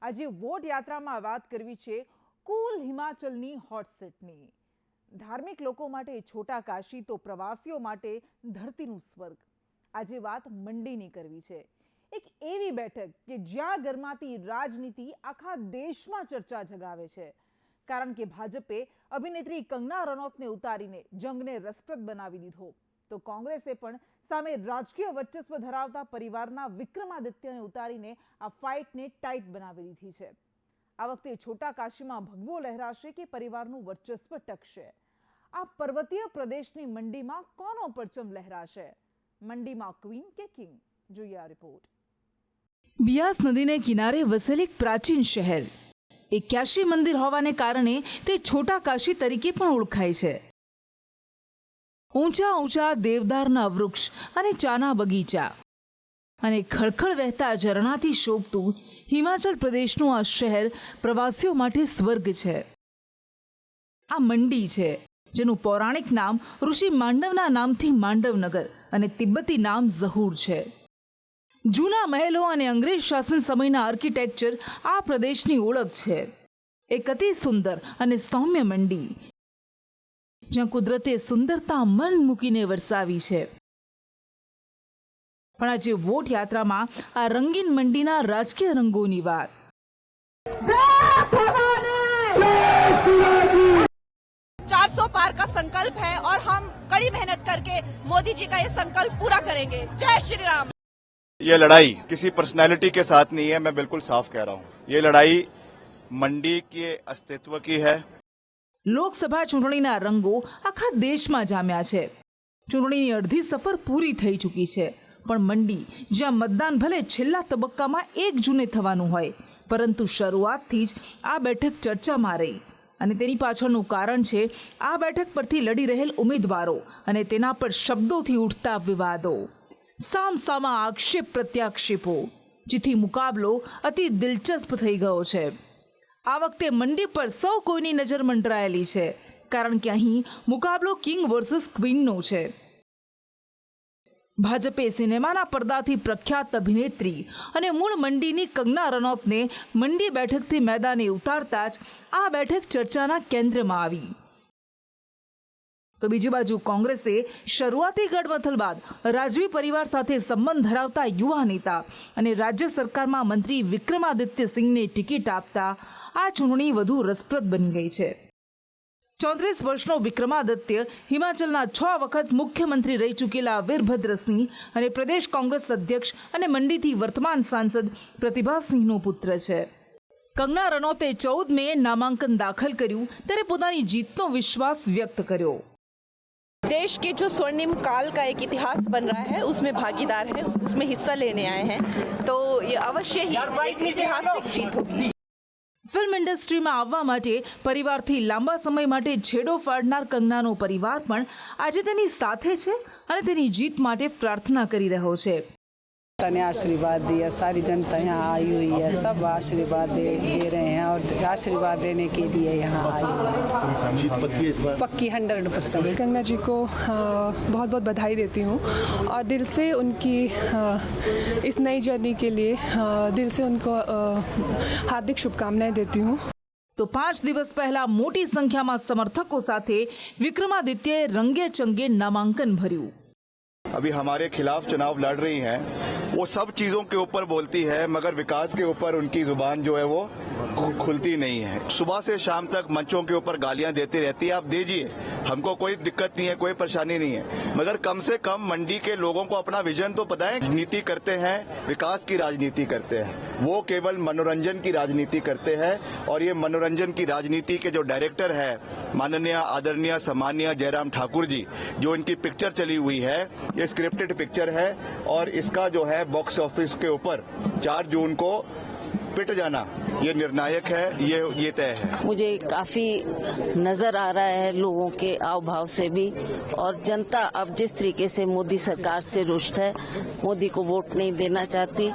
આજે વોટ યાત્રામાં વાત કરવી છે કુલ હિમાચલની હોટ સીટની। ધાર્મિક લોકો માટે છોટા કાશી તો પ્રવાસીઓ માટે ધરતીનું સ્વર્ગ। આજે વાત મંડીની કરવી છે, એક એવી બેઠક કે જ્યાં ગરમાતી રાજનીતિ આખા દેશમાં ચર્ચા જગાવે છે, કારણ કે ભાજપે અભિનેત્રી કંગના રનૌતને ઉતારીને જંગને રસપ્રદ બનાવી દીધો, તો કોંગ્રેસે પણ સામે રાજકીય વર્ચસ્વ ધરાવતા પરિવારના વિક્રમાદિત્યને ઉતારીને આ ફાઇટને ટાઈટ બનાવી દીધી છે। આ વખતે છોટા કાશીમાં ભગવો લહેરાશે કે પરિવારનું વર્ચસ્વ ટકશે? આ પર્વતીય પ્રદેશની મંડીમાં કોનો પરચમ લહેરાશે? મંડીમાં ક્વીન કે કિંગ? જોઈએ આ રિપોર્ટ। બિયાસ નદીને કિનારે વસેલ એક પ્રાચીન શહેર, 81 મંદિર હોવાને કારણે તે છોટા કાશી તરીકે પણ ઓળખાય છે। ઊંચા ઊંચા દેવદારના વૃક્ષ અને ચાના બગીચા અને ખળખળ વહેતા ઝરણાથી શોભતું હિમાચલ પ્રદેશનું આ શહેર પ્રવાસીઓ માટે સ્વર્ગ છે। આ મંડી છે જેનું પૌરાણિક નામ ઋષિ માંડવના નામથી માંડવનગર અને તિબ્બતી નામ ઝહૂર છે। જૂના મહેલો અને અંગ્રેજ શાસન સમયના આર્કિટેક્ચર આ પ્રદેશની ઓળખ છે। એક અતિ સુંદર અને સૌમ્ય મંડી જ્યાં કુદરતે સુંદરતા મન મૂકીને વરસાવી છે। પણ આજે વોટ યાત્રામાં આ રંગીન મંડીના રાજકીય રંગોની વાત। 400 पार का संकल्प है और हम कड़ी मेहनत करके मोदी जी का ये संकल्प पूरा करेंगे। जय श्री राम। ये लड़ाई किसी पर्सनालिटी के साथ नहीं है, मैं बिल्कुल साफ कह रहा हूँ। ये लड़ाई मंडी के अस्तित्व की है। લોકસભા ચૂંટણીના રંગો આખા દેશમાં જામ્યા છે। ચૂંટણીની અડધી સફર પૂરી થઈ ચૂકી છે, પણ મંડી જ્યાં મતદાન ભલે છેલ્લા તબક્કામાં 1 જૂને થવાનું હોય, પરંતુ શરૂઆતથી જ આ બેઠક ચર્ચામાં રહી અને તેની પાછળનું કારણ છે આ બેઠક પરથી લડી રહેલ ઉમેદવારો અને તેના પર શબ્દોથી ઉઠતા વિવાદો, સામસામા આક્ષેપ પ્રત્યાક્ષેપો, જેથી મુકાબલો અતિ દિલચસ્પ થઈ ગયો છે। આ વખતે મંડી પર સૌ કોઈની નજર મંડરાયેલી છે, કારણ કે અહીં મુકાબલો કિંગ વર્સિસ ક્વીનનો છે। ભાજપે સિનેમાના પડદાથી પ્રખ્યાત અભિનેત્રી અને મૂળ મંડીની કંગના રનૌતને મંડી બેઠકથી મેદાને ઉતારતા જ આ બેઠક ચર્ચાના કેન્દ્રમાં આવી। તો બીજી બાજુ કોંગ્રેસે શરૂઆતી ગડમથલ બાદ રાજવી પરિવાર સાથે સંબંધ ધરાવતા યુવા નેતા અને રાજ્ય સરકારમાં મંત્રી વિક્રમાદિત્ય સિંહને ટિકિટ આપતા આ ચૂંટણી વધુ રસપ્રદ બની ગઈ છે। 34 વર્ષનો વિક્રમાદિત્ય હિમાચલના 6 વખત મુખ્યમંત્રી રહી ચૂકેલા વીરભદ્રસિંહ અને પ્રદેશ કોંગ્રેસ અધ્યક્ષ અને મંડીથી વર્તમાન સાંસદ પ્રતિભાસિંહનો પુત્ર છે। કંગના રનૌતે 14 મેએ નામાંકન દાખલ કર્યું ત્યારે પોતાની જીતનો વિશ્વાસ વ્યક્ત કર્યો। देश के जो स्वर्णिम काल का एक इतिहास बन रहा है उसमें भागीदार है, उसमें हिस्सा लेने आए हैं, तो ये अवश्य ही एक ऐतिहासिक जीत होगी। ફિલ્મ ઇન્ડસ્ટ્રીમાં આવવા માટે પરિવારથી લાંબા સમય માટે છેડો ફાડનાર કંગનાનો પરિવાર પણ આજે તેની સાથે છે અને તેની જીત માટે પ્રાર્થના કરી રહ્યો છે। ने आशीर्वाद दिया, सारी जनता यहाँ आई हुई है, सब आशीर्वाद दे रहे हैं और आशीर्वाद देने के लिए यहाँ आई है। पक्की 100%। गंगा जी को बहुत बहुत बधाई देती हूँ और दिल से उनकी इस नई जर्नी के लिए दिल से उनको हार्दिक शुभकामनाएं देती हूँ। તો 5 દિવસ પહેલા મોટી સંખ્યામાં સમર્થકો સાથે વિક્રમાદિત્યએ રંગે ચંગે નામાંકન ભર્યું। अभी हमारे खिलाफ चुनाव लड़ रही हैं, वो सब चीजों के ऊपर बोलती है, मगर विकास के ऊपर उनकी जुबान जो है वो खुलती नहीं है। सुबह से शाम तक मंचों के ऊपर गालियां देती रहती है। आप दीजिए, हमको कोई दिक्कत नहीं है, कोई परेशानी नहीं है, मगर कम से कम मंडी के लोगों को अपना विजन तो पता है। नीति करते हैं, विकास की राजनीति करते हैं, वो केवल मनोरंजन की राजनीति करते हैं। और ये मनोरंजन की राजनीति के जो डायरेक्टर है माननीय आदरणीय सम्मानीय जयराम ठाकुर जी, जो इनकी पिक्चर चली हुई है, ये स्क्रिप्टेड पिक्चर है और इसका जो है बॉक्स ऑफिस के ऊपर 4 जून को पिट जाना ये निर्णायक है, ये तय है। मुझे काफी नजर आ रहा है लोगों के आव भाव से भी, और जनता अब जिस तरीके से मोदी सरकार से रुष्ट है, मोदी को वोट नहीं देना चाहती,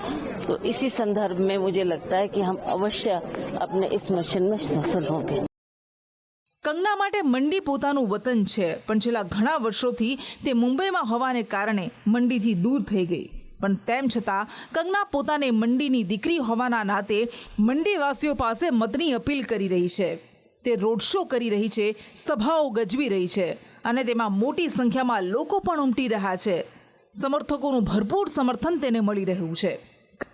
तो इसी संदर्भ में मुझे लगता है कि हम अवश्य अपने इस मिशन में सफल होंगे। કંગના માટે મંડી પોતાનું વતન છે, પણ છેલ્લા ઘણા વર્ષોથી તે મુંબઈમાં હોવાને કારણે મંડીથી દૂર થઈ ગઈ। પણ તેમ છતાં કંગના પોતાને મંડીની દીકરી હોવાના નાતે મંડીવાસીઓ પાસે મતની અપીલ કરી રહી છે. તે રોડ શો કરી રહી છે, સભાઓ ગજવી રહી છે અને તેમાં મોટી સંખ્યામાં લોકો પણ ઉમટી રહ્યા છે. સમર્થકોનું ભરપૂર સમર્થન તેને મળી રહ્યું છે.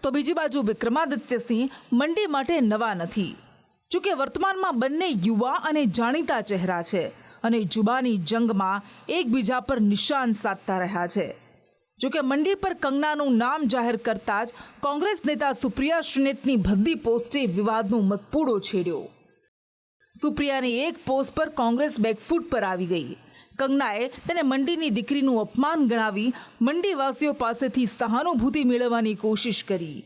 તો બીજી બાજુ વિક્રમાદિત્યસિંહ મંડી માટે નવા નથી. જોકે વર્તમાનમાં બંને યુવા અને જાણીતા ચહેરા છે અને જુબાની જંગમાં એકબીજા પર નિશાન સાધતા રહ્યા છે. જોકે મંડી પર કંગનાનું નામ જાહેર કરતા જ કોંગ્રેસ નેતા સુપ્રિયા શ્રીનેતની ભદ્દી પોસ્ટે વિવાદનો મતપૂડો છેડ્યો. સુપ્રિયાની એક પોસ્ટ પર કોંગ્રેસ બેકફૂટ પર આવી ગઈ. કંગનાએ તેને મંડીની દીકરીનું અપમાન ગણાવી મંડીવાસીઓ પાસેથી સહાનુભૂતિ મેળવવાની કોશિશ કરી.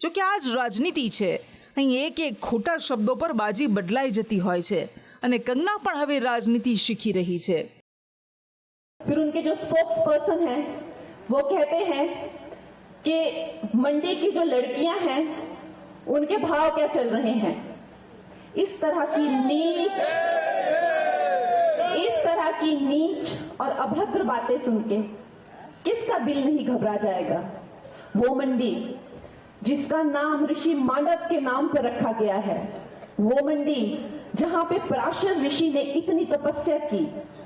જોકે આ જ રાજનીતિ છે. અહીં એક ખોટા શબ્દો પર બાજી બદલાઈ જતી હોય છે અને કંગના પણ હવે રાજનીતિ શીખી रही છે. फिर उनके जो स्पोक्स पर्सन हैं वो कहते हैं कि मंडी की जो लड़कियां हैं उनके भाव क्या चल रहे हैं. इस तरह की नीच और अभद्र बातें सुन के किसका दिल नहीं घबरा जाएगा. वो मंडी जिसका नाम ऋषि मांडव के नाम पर रखा गया है, वो मंडी जहां पे पराशर ऋषि ने इतनी तपस्या की,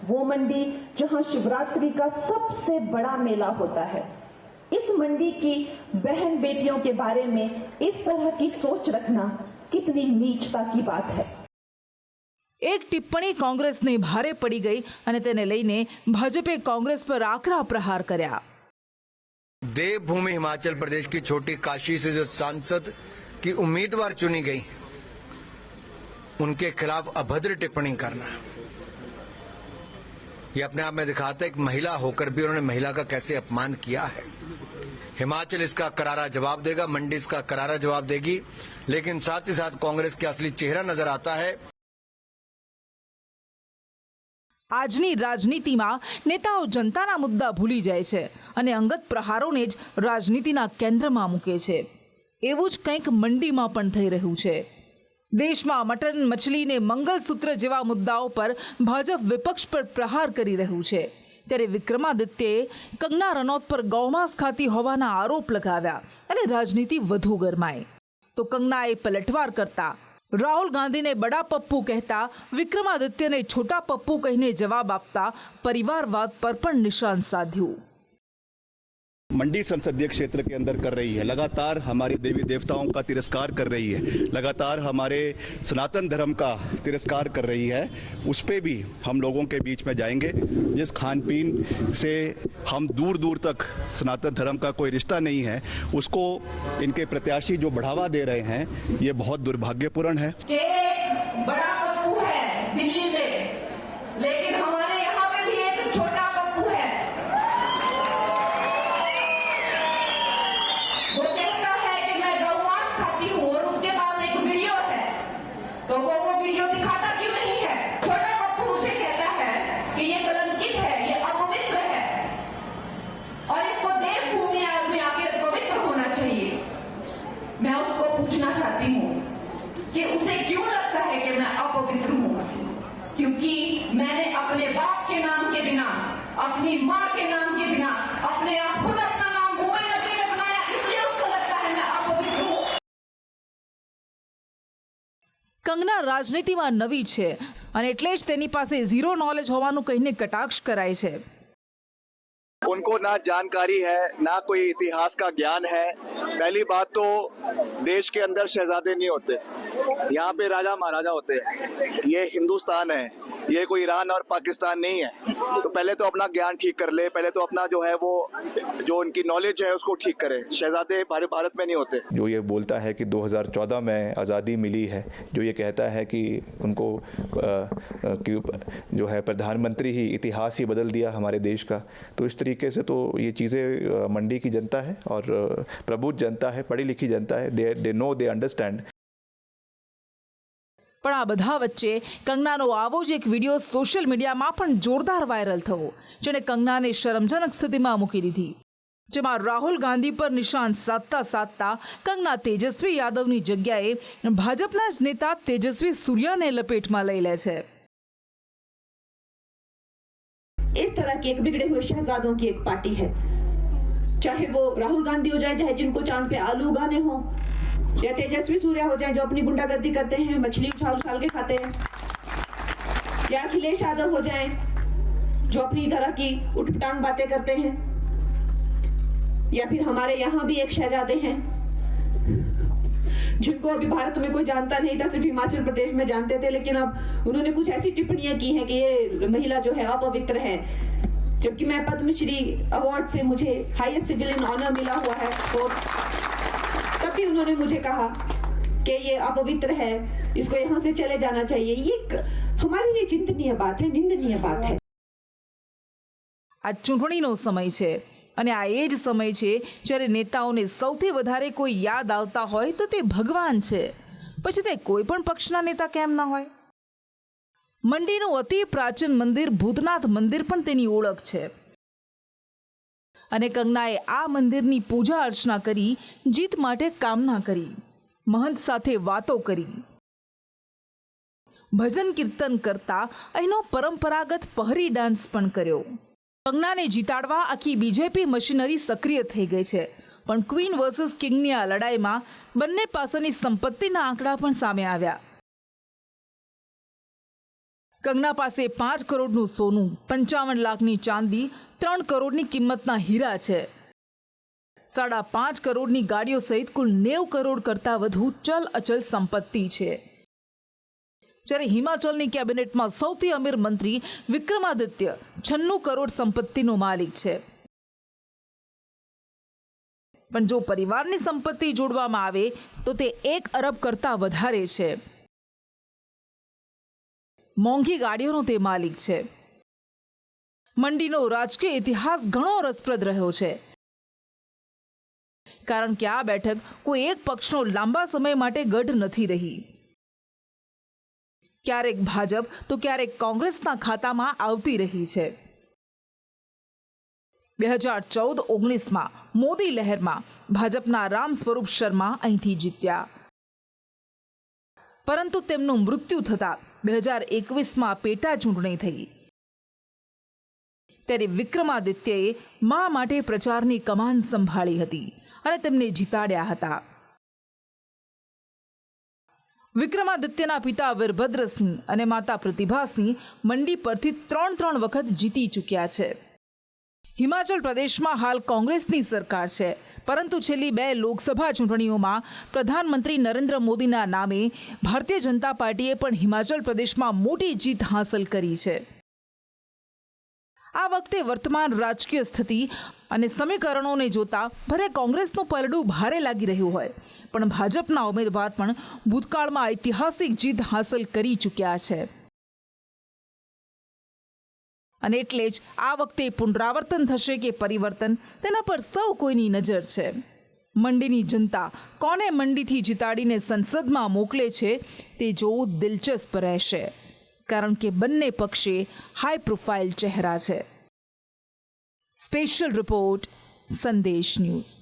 वो मंडी जहां शिवरात्रि का सबसे बड़ा मेला होता है, इस मंडी की बहन बेटियों के बारे में इस तरह की सोच रखना कितनी नीचता की बात है. એક ટિપ્પણી કોંગ્રેસને ભારે પડી ગઈ અને તેને લઈને ભાજપે કોંગ્રેસ પર આકરા પ્રહાર કર્યા. देवभूमि हिमाचल प्रदेश की छोटी काशी से जो सांसद की उम्मीदवार चुनी गई, उनके खिलाफ अभद्र टिप्पणी करना, ये अपने आप में दिखाता है कि महिला होकर भी उन्होंने महिला का कैसे अपमान किया है. हिमाचल इसका करारा जवाब देगा, मंडी इसका करारा जवाब देगी, लेकिन साथ ही साथ कांग्रेस का असली चेहरा नजर आता है. આજની રાજનીતિમાં નેતાઓ જનતાના મુદ્દા ભૂલી જાય છે અને અંગત પ્રહારોને જ રાજનીતિના કેન્દ્રમાં મૂકે છે. એવું જ કંઈક મંડીમાં પણ થઈ રહ્યું છે. દેશમાં મટન, મછલી ને મંગલસૂત્ર જેવા મુદ્દાઓ પર ભાજપ વિપક્ષ પર પ્રહાર કરી રહ્યું છે. ત્યારે વિક્રમાદિત્યએ કંગના રનૌત પર ગૌમાંસ ખાતી હોવાના આરોપ લગાવ્યા અને રાજનીતિ વધુ ગરમાઈ. તો કંગનાએ પલટવાર કરતા राहुल गांधी ने बड़ा पप्पू कहता, विक्रमादित्य ने छोटा पप्पू कहीने जवाब आपता परिवारवाद पर पण निशान साध्યું. मंडी संसदीय क्षेत्र के अंदर कर रही है, लगातार हमारी देवी देवताओं का तिरस्कार कर रही है, लगातार हमारे सनातन धर्म का तिरस्कार कर रही है. उस पे भी हम लोगों के बीच में जाएंगे. जिस खान पीन से हम दूर दूर तक सनातन धर्म का कोई रिश्ता नहीं है, उसको इनके प्रत्याशी जो बढ़ावा दे रहे हैं, ये बहुत दुर्भाग्यपूर्ण है. बड़ा पप्पू है दिल्ली में, लेकिन हमारे यहाँ पे भी एक छोटा पप्पू है. वो कहता है कि मैं गौमांस खाती हूँ और उसके पास एक वीडियो है, तो वो वीडियो दिखाता क्यों नहीं है. छोटा पप्पू मुझे कहता है कि ये कलंकित है, ये अपवित्र है और इसको देवभूमि में आकर पवित्र होना चाहिए. मैं उसको पूछना चाहती हूँ कि उसे क्यों लगता है कि मैं अपवित्र हूँ. क्योंकि मैंने अपने बाप के नाम के बिना, अपनी माँ के नाम के बिना, अपने आप खुद अपना नाम मुंबई नगरी में बनाया, इसलिए उसको लगता है मैं अपवित्र हूँ. કંગના રાજનીતિમાં નવી છે અને એટલે જ તેની પાસે ઝીરો નોલેજ હોવાનું કહીને કટાક્ષ કરાય છે. उनको ना जानकारी है, ना कोई इतिहास का ज्ञान है. पहली बात तो देश के अंदर शहजादे नहीं होते, यहाँ पे राजा महाराजा होते हैं. ये हिंदुस्तान है, ये कोई ईरान और पाकिस्तान नहीं है. तो पहले तो अपना ज्ञान ठीक कर ले, पहले तो अपना जो है वो जो उनकी नॉलेज है उसको ठीक करे. शहजादे भारत में नहीं होते. जो ये बोलता है कि 2014 में आज़ादी मिली है, जो ये कहता है कि उनको कि जो है प्रधानमंत्री ही इतिहास ही बदल दिया हमारे देश का, तो इस तरीके से तो ये चीज़ें मंडी की जनता है और प्रबुद्ध जनता है, पढ़ी लिखी जनता है, दे नो, दे अंडरस्टैंड. પણ આ બધા વચ્ચે કંગનાનો આવો જ એક વિડીયો સોશિયલ મીડિયામાં પણ જોરદાર વાયરલ થયો, જેણે કંગનાને શરમજનક સ્થિતિમાં મૂકી દીધી. જેમાં રાહુલ ગાંધી પર નિશાન સાધતા સાધતા કંગના તેજસ્વી યાદવની જગ્યાએ ભાજપના જ નેતા તેજસ્વી સૂર્યાને લપેટમાં લઈ લે છે. इस तरह के एक बिगड़े हुए शहजादों की एक पार्टी है चाहे वो राहुल गांधी हो जाए, चाहे जिनको चांद पे आलू उगाने हो, या तेजस्वी सूर्या हो जाए जो अपनी गुंडागर्दी करते हैं, मछली उछाल उछाल के खाते हैं, या अखिलेश यादव हो जाए जो अपनी तरह की उठपटांग बातें करते हैं, या फिर हमारे यहाँ भी एक शहजादे हैं जिनको अभी भारत में कोई जानता नहीं था, सिर्फ हिमाचल प्रदेश में जानते थे, लेकिन अब उन्होंने कुछ ऐसी टिप्पणियां की हैं कि ये महिला जो है अपवित्र है, जबकि मैं पद्मश्री अवार्ड से मुझे हाईएस्ट सिविलियन ऑनर मिला हुआ है। और तब भी उन्होंने मुझे कहा कि ये अपवित्र है, इसको यहाँ से चले जाना चाहिए। ये हमारे लिए चिंतनीय बात है, निंदनीय बात है। આ ચૂંટણીનો સમય છે અને આ એ જ સમય છે જ્યારે નેતાઓને સૌથી વધારે કોઈ યાદ આવતા હોય તો તે ભગવાન છે, પછી તે કોઈ પણ પક્ષના નેતા કેમ ના હોય। મંડીનું અતિ પ્રાચીન મંદિર ભૂતનાથ મંદિર પણ તેની ઓળખ છે અને કંગનાએ આ મંદિરની પૂજા અર્ચના કરી, જીત માટે કામના કરી, મહંત સાથે વાતો કરી, ભજન કીર્તન કરતા અહીંનો પરંપરાગત પહરી ડાન્સ પણ કર્યો। કંગનાને જીતાડવા આખી બીજેપી મશીનરી સક્રિય થઈ ગઈ છે, પણ ક્વીન વર્સિસ કિંગની આ લડાઈમાં બંને પાસેની સંપત્તિના આંકડા પણ સામે આવ્યા। કંગના પાસે 5 કરોડનું સોનું, 55 લાખની ચાંદી, 3 કરોડની કિંમતના હીરા છે, 5.5 કરોડની ગાડીઓ સહિત કુલ 90 કરોડ કરતાં વધુ ચલ અચલ સંપત્તિ છે। જ્યારે હિમાચલની કેબિનેટમાં સૌથી અમીર મંત્રી વિક્રમાદિત્ય 96 કરોડ સંપત્તિનો માલિક છે, પણ જો પરિવારની સંપત્તિ જોડવામાં આવે તો તે 1 અરબ કરતાં વધારે છે। મોંઘી ગાડીઓનો તે માલિક છે। મંડીનો રાજકીય ઇતિહાસ ઘણો રસપ્રદ રહ્યો છે, કારણ કે આ બેઠક કોઈ એક પક્ષનો લાંબા સમય માટે ગઢ નથી રહી। ક્યારેક ભાજપ તો ક્યારેક કોંગ્રેસના ખાતામાં આવતી રહી છે। 2014-19માં મોદી લહેરમાં ભાજપના રામ સ્વરૂપ શર્મા અહીંથી જીત્યા, પરંતુ તેમનું મૃત્યુ થતાં 2021માં પેટા ચૂંટણી થઈ, ત્યારે વિક્રમાદિત્યએ મા માટે પ્રચારની કમાન સંભાળી હતી અને તેમને જીતાડ્યા હતા। વિક્રમાદિત્યના પિતા વીરભદ્રસિંહ અને માતા પ્રતિભાસિંહ મંડી પરથી 3 વખત જીતી ચૂક્યા છે। હિમાચલ પ્રદેશમાં હાલ કોંગ્રેસની સરકાર છે, પરંતુ છેલ્લી 2 લોકસભા ચૂંટણીઓમાં પ્રધાનમંત્રી નરેન્દ્ર મોદીના નામે ભારતીય જનતા પાર્ટીએ પણ હિમાચલ પ્રદેશમાં મોટી જીત હાંસલ કરી છે। આ વખતે વર્તમાન રાજકીય સ્થિતિ અને સમીકરણોને જોતા ભલે કોંગ્રેસનું પલડું ભારે લાગી રહ્યું હોય, પણ ભાજપના ઉમેદવાર પણ ભૂતકાળમાં ઐતિહાસિક જીત હાંસલ કરી ચૂક્યા છે અને એટલે જ આ વખતે પુનરાવર્તન થશે કે પરિવર્તન, તેના પર સૌ કોઈની નજર છે। મંડીની જનતા કોને મંડીથી જીતાડીને સંસદમાં મોકલે છે તે જોવું દિલચસ્પ રહેશે, કારણ કે બંને પક્ષે હાઈ પ્રોફાઇલ ચહેરા છે। સ્પેશિયલ રિપોર્ટ, સંદેશ ન્યૂઝ।